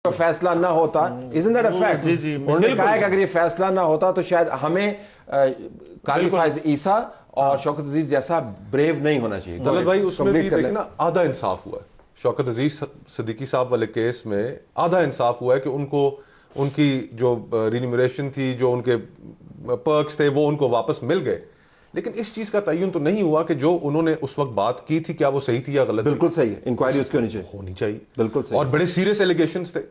فیصلہ نہ ہوتا, isn't that a fact? انہوں نے کہا ہے کہ اگر یہ فیصلہ نہ ہوتا تو شاید ہمیں قاری فائز عیسیٰ اور شوکت عزیز جیسا بریو نہیں ہونا چاہیے. طلعت بھائی اس میں بھی دیکھنا آدھا انصاف ہوا ہے. شوکت عزیز صدیقی صاحب والے کیس میں آدھا انصاف ہوا ہے کہ ان کو ان کی جو رینیمریشن تھی, جو ان کے پرکس تھے, وہ ان کو واپس مل گئے. لیکن اس چیز کا تعین تو نہیں ہوا کہ جو انہوں نے اس وقت بات کی تھی کیا وہ صحیح تھی یا غلط. بالکل صحیح ہے, انکوائری اس کی ہونی چاہیے. بالکل صحیح. اور بڑے سیریس ایلیگیشنز تھے,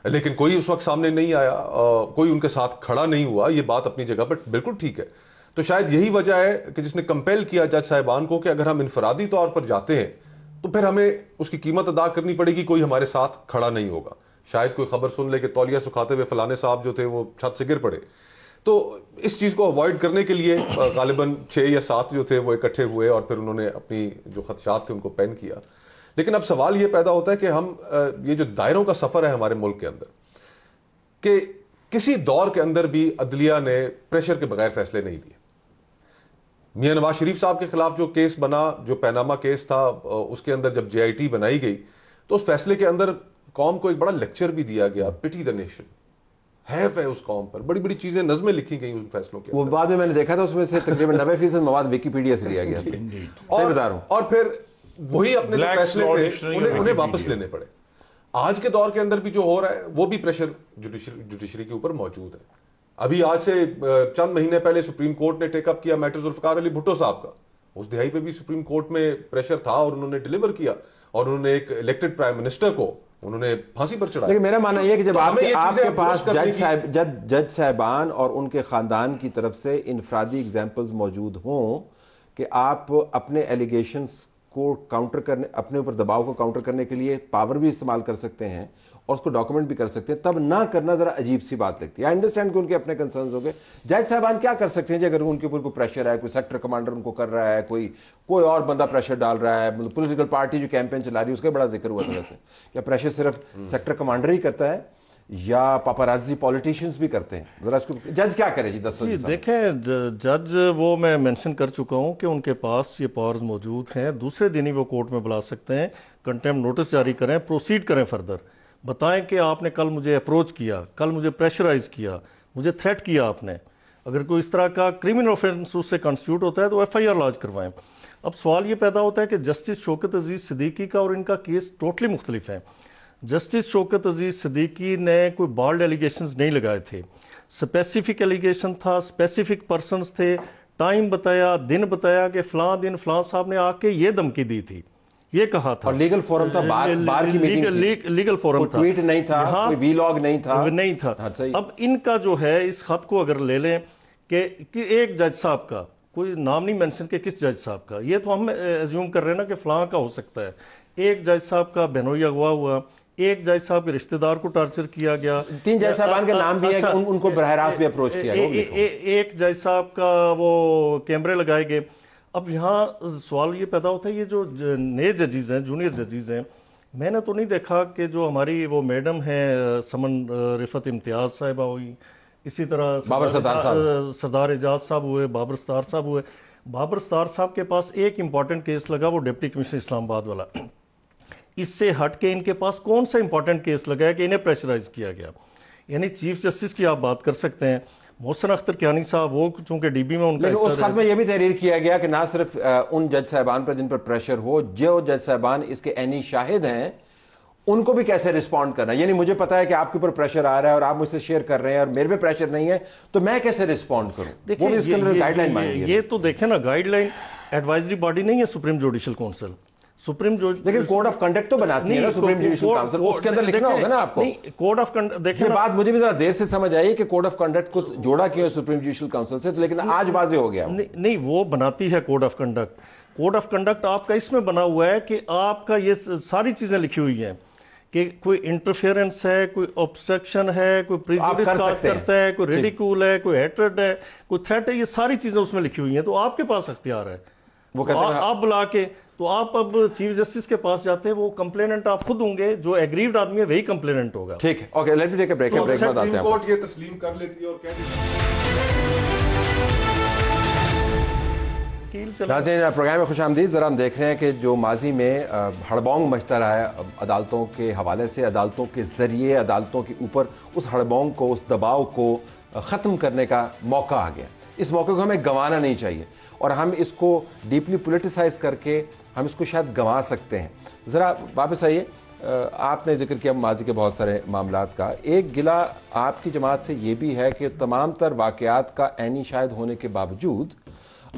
لیکن کوئی اس وقت سامنے نہیں آیا, کوئی ان کے ساتھ کھڑا نہیں ہوا. یہ بات اپنی جگہ پر بالکل ٹھیک ہے. تو شاید یہی وجہ ہے کہ جس نے کمپیل کیا جج صاحبان کو کہ اگر ہم انفرادی طور پر جاتے ہیں تو پھر ہمیں اس کی قیمت ادا کرنی پڑے گی, کوئی ہمارے ساتھ کھڑا نہیں ہوگا. شاید کوئی خبر سن لے کہ تولیہ سکھاتے ہوئے فلانے صاحب جو تھے وہ چھت سے گر پڑے. تو اس چیز کو اوائڈ کرنے کے لیے غالباً 6 یا 7 جو تھے وہ اکٹھے ہوئے اور پھر انہوں نے اپنی جو خدشات تھے ان کو پین کیا. لیکن اب سوال یہ پیدا ہوتا ہے کہ ہم یہ جو دائروں کا سفر ہے ہمارے ملک کے اندر, کہ کسی دور کے اندر بھی عدلیہ نے پریشر کے بغیر فیصلے نہیں دیے. میاں نواز شریف صاحب کے خلاف جو کیس بنا, جو پیناما کیس تھا, اس کے اندر جب JIT بنائی گئی تو اس فیصلے کے اندر قوم کو ایک بڑا لیکچر بھی دیا گیا, پٹی دا نیشن. حیف ہے اس قوم پر, بڑی بڑی چیزیں, نظمیں لکھی گئی ان فیصلوں کے. وہ بعد میں نے دیکھا تھا اس میں سے تقریباً 90% مواد ویکیپیڈیا سے لیا گیا. اور پھر وہی اپنے جو فیصلے تھے انہیں واپس لینے پڑے. آج کے دور کے اندر بھی جو ہو رہا ہے وہ بھی پریشر جوڈیشری کے اوپر موجود ہے. ابھی آج سے چند مہینے پہلے سپریم کورٹ نے ٹیک اپ کیا میٹر ذوالفقار علی بھٹو صاحب کا. اس دہائی پہ بھی سپریم کورٹ میں پریشر تھا اور انہوں نے ڈیلیور کیا, اور انہوں نے ایک الیکٹڈ پرائم منسٹر کو انہوں نے پھانسی پر چڑھایا. لیکن میرا ماننا یہ ہے کہ جب آپ کے پاس جج صاحبان اور ان کے خاندان کی طرف سے انفرادی ایگزامپلز موجود ہوں کہ آپ اپنے ایلیگیشنز کو کاؤنٹر کرنے, اپنے اوپر دباؤ کو کاؤنٹر کرنے کے لیے پاور بھی استعمال کر سکتے ہیں اور اس کو ڈاکومنٹ بھی کر سکتے ہیں, تب نہ کرنا ذرا عجیب سی بات لگتی ہے. آئی انڈرسٹینڈ کہ ان کے اپنے کنسرنز ہو گئے. جج صاحبان کیا کر سکتے ہیں جی اگر ان کے اوپر کوئی پریشر ہے, کوئی سیکٹر کمانڈر ان کو کر رہا ہے, کوئی اور بندہ پریشر ڈال رہا ہے, مطلب پولیٹیکل پارٹی جو کیمپین چلا رہی ہے اس کا بڑا ذکر ہوا تھا. ویسے کیا پریشر صرف سیکٹر کمانڈر ہی کرتا ہے یا پاپارازی پولیٹیشینز بھی کرتے ہیں؟ ذرا اس کو جج کیا کرے جی دیکھیں, جج وہ میں مینشن کر چکا ہوں کہ ان کے پاس یہ پاورز موجود ہیں. دوسرے دن ہی وہ کورٹ میں بلا سکتے ہیں, کنٹیمپٹ نوٹس جاری کریں, پروسیڈ کریں فردر, بتائیں کہ آپ نے کل مجھے اپروچ کیا, کل مجھے پریشرائز کیا, مجھے تھریٹ کیا آپ نے. اگر کوئی اس طرح کا کرمنل آفینس اس سے کانسٹیٹیوٹ ہوتا ہے تو FIR لانچ کروائیں. اب سوال یہ پیدا ہوتا ہے کہ جسٹس شوکت عزیز صدیقی کا اور ان کا کیس ٹوٹلی مختلف ہے. جسٹس شوکت عزیز صدیقی نے کوئی بالڈ ایلیگیشنز نہیں لگائے تھے, اسپیسیفک ایلیگیشن تھا, اسپیسیفک پرسنز تھے, ٹائم بتایا, دن بتایا کہ فلاں دن فلاں صاحب نے آ کے یہ دھمکی دی تھی, یہ کہا تھا. اور لیگل فورم تھا, بار کی میٹنگ تھی, لیگل فورم تھا, ٹویٹ نہیں تھا, کوئی وی لاگ نہیں تھا. اب ان کا جو ہے اس خط کو اگر لے لیں کہ ایک جج صاحب کا, کوئی نام نہیں مینشن کہ کس جج صاحب کا, یہ تو ہم ایزیوم کر رہے ہیں نا کہ فلاں کا ہو سکتا ہے. ایک جج صاحب کا بہنوئی اغوا ہوا, ایک جج صاحب کے رشتہ دار کو ٹارچر کیا گیا, 3 جج صاحبان کے نام بھی ہیں کہ ان کو براہ راست بھی اپروچ کیا گیا, ایک جج صاحب کا وہ کیمرے لگائے گئے. اب یہاں سوال یہ پیدا ہوتا ہے, یہ جو نئے ججیز ہیں, جونیئر ججیز ہیں, میں نے تو نہیں دیکھا کہ جو ہماری وہ میڈم ہیں سمن رفت امتیاز صاحبہ ہوئی, اسی طرح سردار اعجاز صاحب ہوئے, بابر ستار صاحب ہوئے. بابر ستار صاحب کے پاس ایک امپورٹنٹ کیس لگا, وہ ڈپٹی کمشنر اسلام آباد والا. اس سے ہٹ کے ان کے پاس کون سا امپورٹنٹ کیس لگا ہے کہ انہیں پریشرائز کیا گیا؟ یعنی چیف جسٹس کی آپ بات کر سکتے ہیں, محسن اختر کیانی صاحب, وہ چونکہ DB میں ان کا اس خط میں یہ بھی تحریر کیا گیا کہ نہ صرف ان جج صاحبان پر جن پر پریشر ہو, جو جج صاحبان اس کے عینی شاہد ہیں ان کو بھی کیسے رسپونڈ کرنا. یعنی مجھے پتا ہے کہ آپ کے اوپر پریشر آ رہا ہے اور آپ مجھ سے شیئر کر رہے ہیں اور میرے پہ پریشر نہیں ہے, تو میں کیسے رسپونڈ کروں؟ دیکھیں اس کے اندر گائیڈ لائن مانگی ہے. یہ تو دیکھیں نا, گائیڈ لائن ایڈوائزری باڈی نہیں ہے سپریم جوڈیشل کونسل. لیکن کوڈ آف کنڈکٹ تو بناتی ہے نا سپریم جوڈیشل کونسل, اس کے اندر لکھنا ہوگا نا آپ کو. کوڈ آف کنڈکٹ دیکھیں, یہ بات مجھے بھی ذرا دیر سے سمجھ آئی کہ کوڈ آف کنڈکٹ کو جوڑا کیا سپریم جوڈیشل کونسل سے, لیکن آج واضح ہو گیا. نہیں, وہ بناتی ہے code of conduct. Code of conduct آپ کا اس میں بنا ہوا ہے کہ آپ کا یہ ساری چیزیں لکھی ہوئی ہیں کہ کوئی انٹرفیئرنس ہے, کوئی obstruction ہے, کوئی پریجوڈس کاز کرتا ہے, کوئی ریڈیکول ہے, کوئی ہیٹرڈ ہے, کوئی تھریٹ ہے, یہ ساری چیزیں اس میں لکھی ہوئی ہیں. تو آپ کے پاس اختیار ہے, وہ آپ بلا کے, تو آپ اب چیف جسٹس کے پاس جاتے ہیں, وہ کمپلیننٹ آپ خود ہوں گے, جو ایگریوڈ آدمی ہے وہی کمپلیننٹ ہوگا. ٹھیک ہے, okay, let me take a break. Break بعد آتے ہیں. کورٹ یہ تسلیم کر لیتی ہے اور کہہ دیتی ہے وکیل چلا. ناظرین پروگرام میں خوش آمدید. ذرا ہم دیکھ رہے ہیں کہ جو ماضی میں ہڑبونگ مچتا رہا ہے عدالتوں کے حوالے سے، عدالتوں کے ذریعے عدالتوں کے اوپر اس ہڑبونگ کو، اس دباؤ کو ختم کرنے کا موقع آ گیا. اس موقع کو ہمیں گنوانا نہیں چاہیے اور ہم اس کو ڈیپلی پولیٹیسائز کر کے ہم اس کو شاید گنوا سکتے ہیں. ذرا واپس آئیے، آپ نے ذکر کیا ماضی کے بہت سارے معاملات کا. ایک گلہ آپ کی جماعت سے یہ بھی ہے کہ تمام تر واقعات کا عینی شاہد ہونے کے باوجود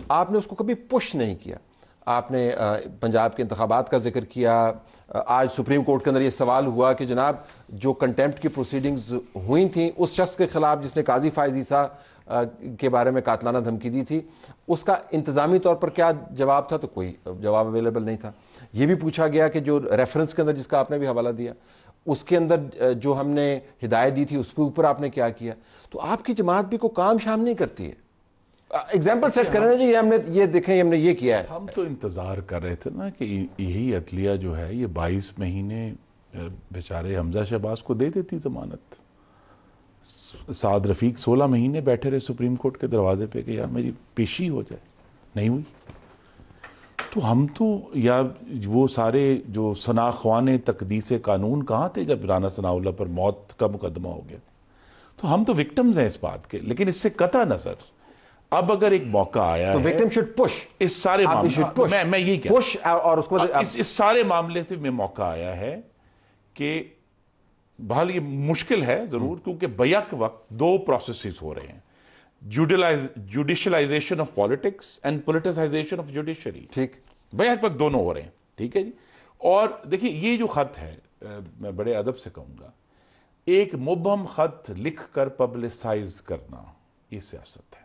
آپ نے اس کو کبھی پش نہیں کیا. آپ نے پنجاب کے انتخابات کا ذکر کیا. آج سپریم کورٹ کے اندر یہ سوال ہوا کہ جناب جو کنٹیمپٹ کی پروسیڈنگز ہوئی تھیں اس شخص کے خلاف جس نے قاضی فائز عیسیٰ کے بارے میں قاتلانہ دھمکی دی تھی، اس کا انتظامی طور پر کیا جواب تھا؟ تو کوئی جواب اویلیبل نہیں تھا. یہ بھی پوچھا گیا کہ جو ریفرنس کے اندر جس کا آپ نے بھی حوالہ دیا، اس کے اندر جو ہم نے ہدایت دی تھی اس کے اوپر آپ نے کیا کیا؟ تو آپ کی جماعت بھی کوئی کام شام نہیں کرتی ہے. ایگزامپل سیٹ کرنا جی، ہم نے یہ دیکھیں، ہم نے یہ کیا ہے. ہم تو انتظار کر رہے تھے نا کہ یہی عدلیہ جو ہے یہ 22 مہینے بیچارے حمزہ شہباز کو دے دیتی ضمانت. سعد رفیق 16 مہینے بیٹھے رہے سپریم کورٹ کے دروازے پہ کہ یار میری پیشی ہو جائے، نہیں ہوئی. تو ہم تو یا وہ سارے جو ثنا خوان تقدیس قانون کہاں تھے جب رانا ثناء اللہ پر موت کا مقدمہ ہو گیا؟ تو ہم تو وکٹمز ہیں اس بات کے. لیکن اس سے قطع نظر اب اگر ایک موقع آیا ہے، وکٹم شوڈ پش. اس سارے معاملے میں یہی کہتا پش اور اس سارے معاملے سے میں موقع آیا ہے کہ بہرحال یہ مشکل ہے ضرور، کیونکہ بیک وقت دو پروسیسز ہو رہے ہیں، judicialization of politics and politicization of judiciary. ٹھیک، بیک وقت دونوں ہو رہے ہیں. ٹھیک ہے جی. اور دیکھیں یہ جو خط ہے، میں بڑے ادب سے کہوں گا، ایک مبہم خط لکھ کر پبلسائز کرنا یہ سیاست ہے.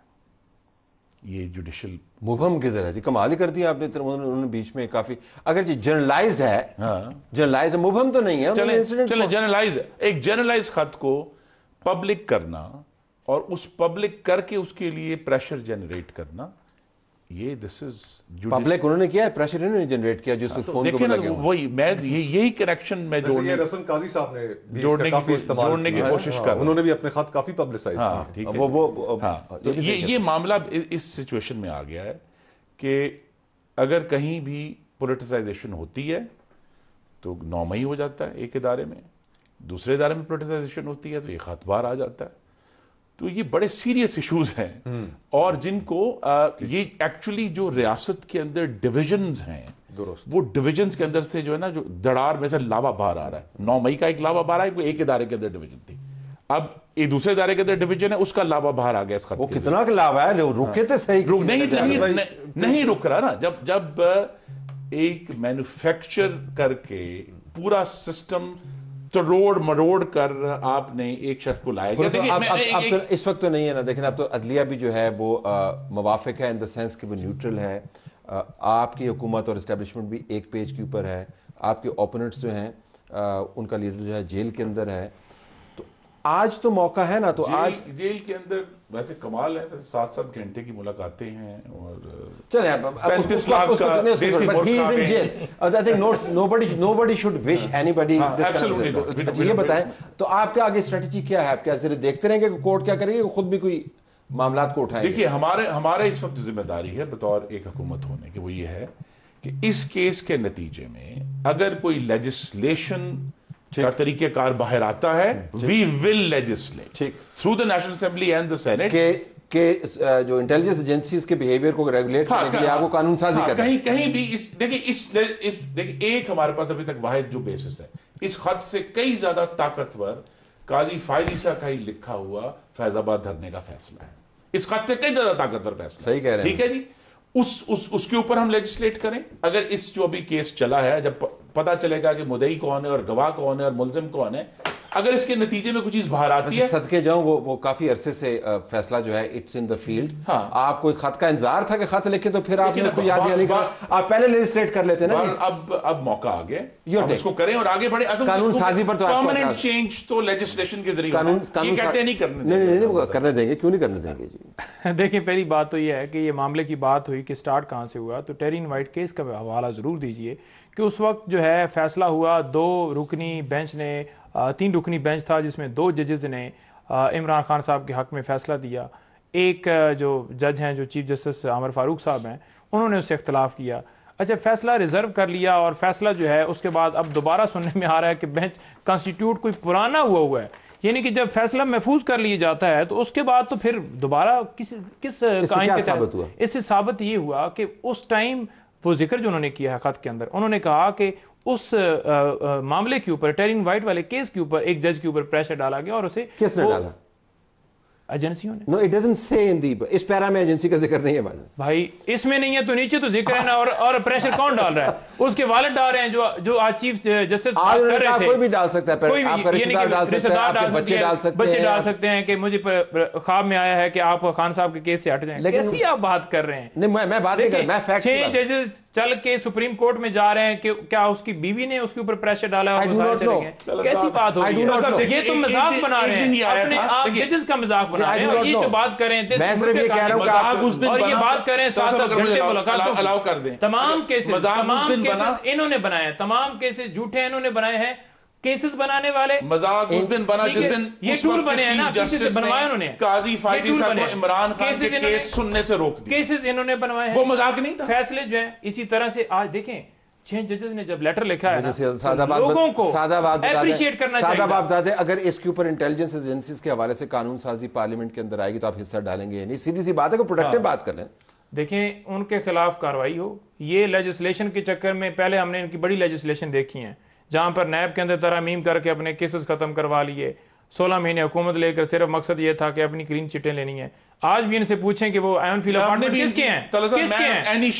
یہ جوڈیشل مبہم کدھر ہے جی؟ کمال ہی کر دیا آپ نے. انہوں نے بیچ میں کافی اگر جی جرنلائزڈ ہے، جرنلائزڈ ہے، مبہم تو نہیں ہے. چلیں جرنلائز، ایک جرنلائز خط کو پبلک کرنا اور اس پبلک کر کے اس کے لیے پریشر جنریٹ کرنا، یہ دس از پبلک انہوں نے کیا ہے، پریشر انہوں نے جنریٹ کیا جو فون دیکھیں نا. وہی میں یہی کنیکشن میں رسن قاضی صاحب نے جوڑنے کی کوشش کر، انہوں نے بھی اپنے خط کافی پبلسائز کیا. یہ معاملہ اس سچویشن میں آ گیا ہے کہ اگر کہیں بھی پولیٹیسائزیشن ہوتی ہے تو 9 مئی ہو جاتا ہے ایک ادارے میں، دوسرے ادارے میں پولیٹیسائزیشن ہوتی ہے تو یہ خط باہر آ جاتا ہے. تو یہ بڑے سیریس ایشوز ہیں اور جن کو یہ ایکچولی جو ریاست کے اندر ڈویژنز ہیں، وہ ڈویژنز کے اندر سے جو ہے نا، جو دڑار میں سے لاوا باہر آ رہا ہے. 9 مئی کا ایک لاوا باہر آیا، وہ ایک ادارے کے اندر ڈویژن تھی، اب ایک دوسرے ادارے کے اندر ڈویژن ہے، اس کا لاوا باہر آ گیا اس خط. وہ کتنا لاوا ہے، رکے تھے صحیح نہیں رک رہا نا. جب ایک مینوفیکچر کر کے پورا سسٹم توڑ مروڑ کر آپ نے ایک شخص کو لایا گیا. اب اس وقت تو نہیں ہے نا. دیکھیں اب تو عدلیہ بھی جو ہے وہ موافق ہے ان دا سینس کہ وہ نیوٹرل ہے. آپ کی حکومت اور اسٹیبلشمنٹ بھی ایک پیج کے اوپر ہے. آپ کے اوپوننٹس جو ہیں ان کا لیڈر جو ہے جیل کے اندر ہے. تو آج تو موقع ہے نا. تو آج جیل کے اندر ویسے کمال ہے، 7 گھنٹے کی ملاقاتیں ہیں اور چلیں 35 لاکھ کا دیسی یہ بتائیں تو آپ کے آگے اسٹریٹجی کیا ہے؟ آپ کیا صرف دیکھتے رہیں گے کہ کورٹ کیا کرے گی، خود بھی کوئی معاملات کو اٹھائیں گے؟ دیکھیے ہمارے اس وقت ذمہ داری ہے بطور ایک حکومت ہونے کی، وہ یہ ہے کہ اس کیس کے نتیجے میں اگر کوئی لیجسلیشن کا طریقہ کار باہر آتا ہے، we will legislate through the national assembly and the senate کہ جو انٹیلیجنس ایجنسیز کے بیہیویئر کو ریگولیٹ کرنے کے لیے آپ کو قانون سازی کرنا ہے. کہیں بھی دیکھیں ایک ہمارے پاس ابھی تک واحد جو بیسس ہے، اس خط سے کئی زیادہ طاقتور قاضی فائز عیسیٰ کا ہی لکھا ہوا فیض آباد دھرنے کا فیصلہ ہے. اس خط سے کئی زیادہ طاقتور فیصلہ. صحیح کہہ رہے ہیں. ٹھیک ہے جی. اس کے اوپر ہم لیجسلیٹ کریں. اگر اس جو ابھی کیس چلا ہے، جب پتا چلے گا کہ مدعی کون ہے اور گواہ کون ہے اور ملزم کون ہے، اگر اس کے نتیجے میں کچھ چیز باہر آتی ہے، صدقے جاؤں وہ کافی عرصے سے فیصلہ جو ہے اٹس ان دا فیلڈ. آپ کوئی خط کا انتظار تھا کہ خط لکھے تو پھر آپ نے اس کو یاد نہیں کرا، آپ پہلے لیجسلیٹ کر لیتے نا. اب موقع آ گیا، ہم اس کو کریں اور آگے بڑھیں. قانون سازی پر تو پرماننٹ چینج تو لیجسلیشن کے ذریعے یہ کہتے ہیں نہیں کرنے. نہیں کرنے دیں گے. کیوں نہیں کرنے دیں گے جی؟ دیکھیں پہلی بات تو یہ ہے کہ یہ معاملے کی بات ہوئی کہ سٹارٹ کہاں سے ہوا، تو ٹیرین وائٹ کیس کا حوالہ ضرور دیجئے کہ اس وقت جو ہے فیصلہ ہوا 2 رکنی بینچ نے، 3 رکنی بینچ تھا جس میں 2 ججز نے عمران خان صاحب کے حق میں فیصلہ دیا. ایک جو جج ہیں جو چیف جسٹس عمر فاروق صاحب ہیں، انہوں نے اس سے اختلاف کیا. اچھا فیصلہ ریزرو کر لیا اور فیصلہ جو ہے اس کے بعد اب دوبارہ سننے میں آ رہا ہے کہ بینچ کانسٹیٹیوٹ کوئی پرانا ہوا ہے, یعنی کہ جب فیصلہ محفوظ کر لیا جاتا ہے تو اس کے بعد تو پھر دوبارہ کس قائم کے تحت اس سے ثابت یہ ہوا کہ اس ٹائم وہ ذکر جو انہوں نے کیا ہے خط کے اندر, انہوں نے کہا کہ اس معاملے کے اوپر ٹیرین وائٹ والے کیس کے اوپر ایک جج کے اوپر پریشر ڈالا گیا اور اسے کس نے ڈالا؟ ایجنسیوں نے. No, it doesn't say in the اس پیرا میں ایجنسی کا ذکر نہیں ہے بھائی, اس میں نہیں ہے تو نیچے تو ذکر ہے نا. اور پریشر کون ڈال رہا ہے؟ اس کے والد ڈال رہے ہیں جو آج چیف جسٹس کر رہے تھے. کوئی بھی ڈال سکتا ہے, آپ کا رشتہ دار ڈال سکتا ہے, آپ کے بچے ڈال سکتے ہیں کہ مجھے خواب میں آیا ہے کہ آپ خان صاحب کے کیس سے ہٹ جائیں. کیسی آپ بات کر رہے ہیں؟ نہیں, میں بات نہیں کر رہا, میں فیکٹ. 6 ججز چل کے سپریم کورٹ میں جا رہے ہیں کہ کیا اس کی بیوی نے اس کے اوپر پریشر ڈالا ہے اور وہ سارے چلے گئے؟ کیسی بات ہو رہی ہے؟ یہ تو مذاق بنا رہے ہیں, اپنے آپ ججز کا مذاق بنا رہے ہیں. اور یہ جو بات کریں میں صرف یہ کہہ رہا ہوں کہ آپ اور یہ بات کریں 7-7 گھنٹے ملاقات الاؤ کر دیں. تمام کیسز انہوں نے بنائے ہیں, تمام کیسز جھوٹے انہوں نے بنائے ہیں. کیسز بنانے والے مذاق اس دن بنا جس دن یہ ٹول بنے ہیں نا, پیچھے سے بنوائے انہوں نے. قاضی فائدی صاحب کو عمران خان کے کیس سننے سے روک دیا. کیسز انہوں نے بنوائے ہیں, وہ مذاق نہیں تھا. فیصلے جو ہیں اسی طرح سے آج دیکھیں 6 ججز نے جب لیٹر لکھا ہے لوگوں کو اپریشیٹ کرنا چاہیے. سادہ بات بتا دیں, اگر اس کے اوپر انٹیلیجنس ایجنسیز کے حوالے سے قانون سازی پارلیمنٹ کے اندر آئے گی تو آپ حصہ ڈالیں گے؟ نہیں, سیدھی سی بات ہے کہ پروڈکٹیو بات کر لیں. دیکھیں ان کے خلاف کاروائی ہو. یہ لیجسلیشن کے چکر میں پہلے ہم نے ان کی بڑی لیجسلیشن دیکھی ہیں جہاں پر نیب کے اندر ترامیم کر کے اپنے کیسز ختم کروا لیے. 16 مہینے حکومت لے کر صرف مقصد یہ تھا کہ اپنی کلین چٹیں لینی ہیں. آج بھی ان سے پوچھیں کہ وہ ایون فیل اپارٹمنٹ کس کے ہیں,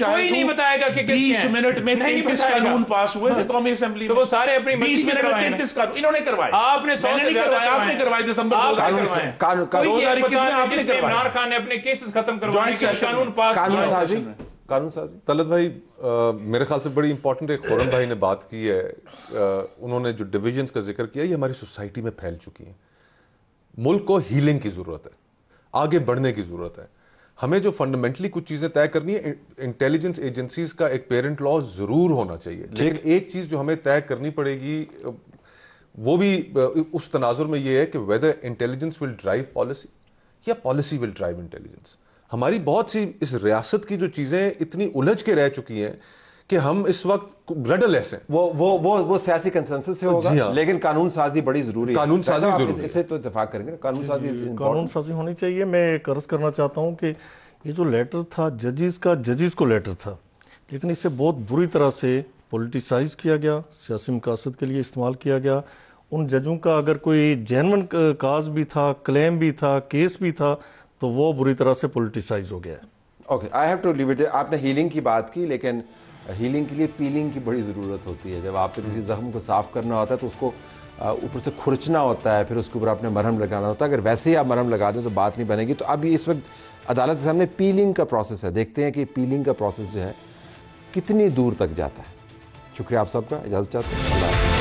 کوئی نہیں بتائے گا کہ 20 منٹ میں 33 قانون پاس ہوئے تھے قومی اسمبلی میں. تو وہ سارے اپنی 20 منٹ میں 33 قانون انہوں نے کروائے. آپ نے 100 سے زیادہ آپ نے کروائے دسمبر 2021 میں آپ نے کروایا. عمران خان نے اپنے کیسز ختم کروائے قانون پاس. قانون سازی طلعت بھائی میرے خیال سے بڑی امپورٹنٹ ایک خورم بھائی نے بات کی ہے. انہوں نے جو ڈویژنز کا ذکر کیا یہ ہماری سوسائٹی میں پھیل چکی ہیں. ملک کو ہیلنگ کی ضرورت ہے, آگے بڑھنے کی ضرورت ہے. ہمیں جو فنڈامنٹلی کچھ چیزیں طے کرنی ہے, انٹیلیجنس ایجنسیز کا ایک پیرنٹ لا ضرور ہونا چاہیے, لیکن ایک چیز جو ہمیں طے کرنی پڑے گی وہ بھی اس تناظر میں یہ ہے کہ ویدر انٹیلیجنس ول ڈرائیو پالیسی یا پالیسی ول ڈرائیو انٹیلیجنس. ہماری بہت سی اس ریاست کی جو چیزیں اتنی الجھ کے رہ چکی ہیں کہ ہم اس وقت ریڈلیس ہیں. وہ سیاسی کنسنسس سے ہوگا, لیکن قانون سازی بڑی ضروری ہے. قانون سازی ضروری ہے, اسے تو اتفاق کریں گے. قانون سازی ہونی چاہیے. میں عرض کرنا چاہتا ہوں کہ یہ جو لیٹر تھا ججز کا, ججز کو لیٹر تھا, لیکن اسے بہت بری طرح سے پولیٹیسائز کیا گیا, سیاسی مقاصد کے لیے استعمال کیا گیا. ان ججوں کا اگر کوئی جینون کاز بھی تھا, کلیم بھی تھا, کیس بھی تھا, تو وہ بری طرح سے پولیٹیسائز ہو گیا ہے. Okay, I have to leave it. آپ نے ہیلنگ کی بات کی, لیکن ہیلنگ کے لیے پیلنگ کی بڑی ضرورت ہوتی ہے. جب آپ نے کسی زخم کو صاف کرنا ہوتا ہے تو اس کو اوپر سے کھرچنا ہوتا ہے, پھر اس کے اوپر آپ نے مرہم لگانا ہوتا ہے. اگر ویسے ہی آپ مرہم لگا دیں تو بات نہیں بنے گی. تو اب یہ اس وقت عدالت کے سامنے پیلنگ کا پروسیس ہے. دیکھتے ہیں کہ پیلنگ کا پروسیس جو ہے کتنی دور تک جاتا ہے. شکریہ آپ سب کا, اجازت چاہتے ہیں. اللہ حافظ.